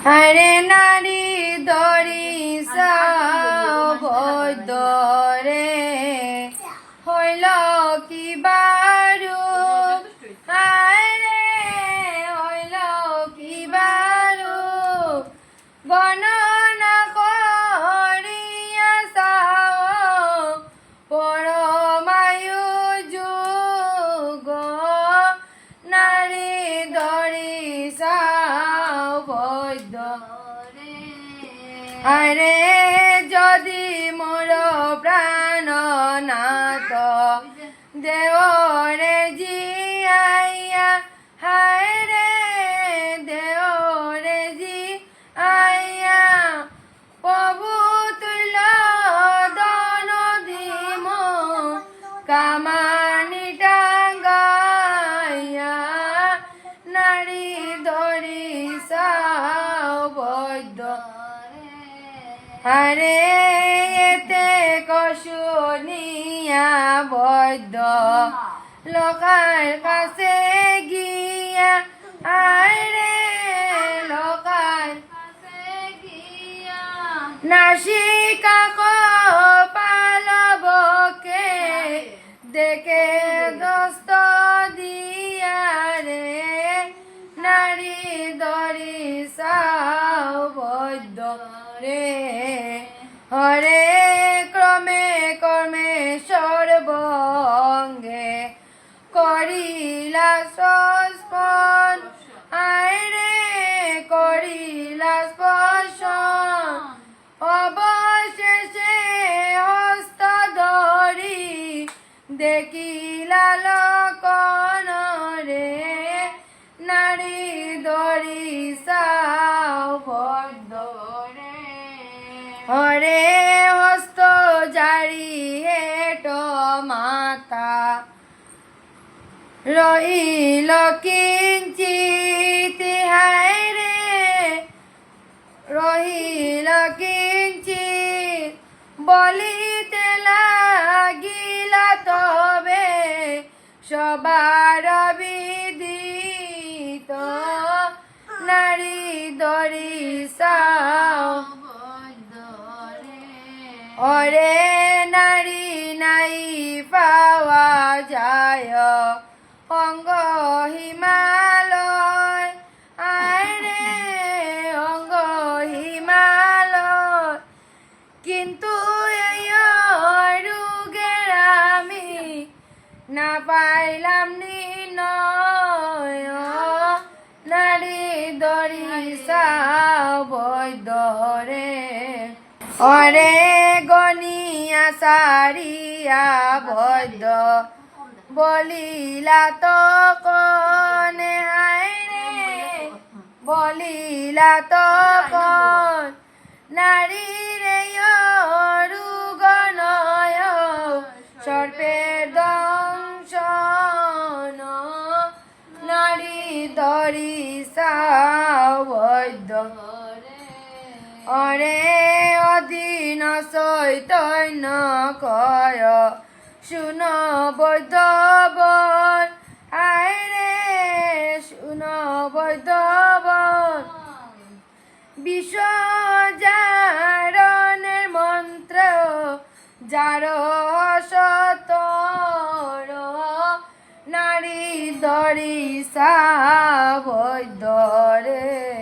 আরে নারী দরিসা বৈদ্য রে হইল কি বারু আরে হইল কি বারু গণনা করিয়া সাও পরমায়ু যুগ নারী দরিসা বৈদ্য রে আরে যদি মোর প্রাণ নাথ দেওরে জিয়াইয়া হায় রে দেওরে জি আইয়া প্রভু তুল দন দিম কামানি টাঙ্গাইয়া নারী দরিসা বৈদ্য আরে এতে কশুনিয়া বৈদ্য লোকার কাছে গিয়া আরে লোকার কাছে গিয়া নাসিকা কপালবকে দেখে দস্ত দিয়া রে নারী দরিসা বৈদ্য রে হরে ক্রমে কর্মে সর্বঙ্গে করিলা স্পর্শন আয় রে করিলা স্পর্শন অবশেষে হস্ত ধরি দেখিলা লক্ষণ রে নারী দরিসা বৈদ্য রে হরে হস্ত জারি হেট মাতা রহিল কিঞ্চিত হায় রে রহিল কিঞ্চিত বলিতে লাগিলা তবে সবার বিদিত নারী দরিসা ওরে নারী নাই পাওয়া যায় অঙ্গ হিমালয় আয় রে অঙ্গ হিমালয় কিন্তু এই রোগের আমি না পাইলাম নির্ণয় নারী দরিসা বৈদ্য রে অরে গনিয়া সারিয়া বৈদ্য বলিলা তো কনে হায় রে বলিলা তো কন নারী রে রুগনয় সর্পের দংশন নারী দরিসা বৈদ্য অরে অধীন চৈতন্য কয় শুন বৈদ্য বল আয় রে শুন বৈদ্য বল বিশ্বজারণের মন্ত্র যার সতর নারী দরিসা বৈদ্য রে।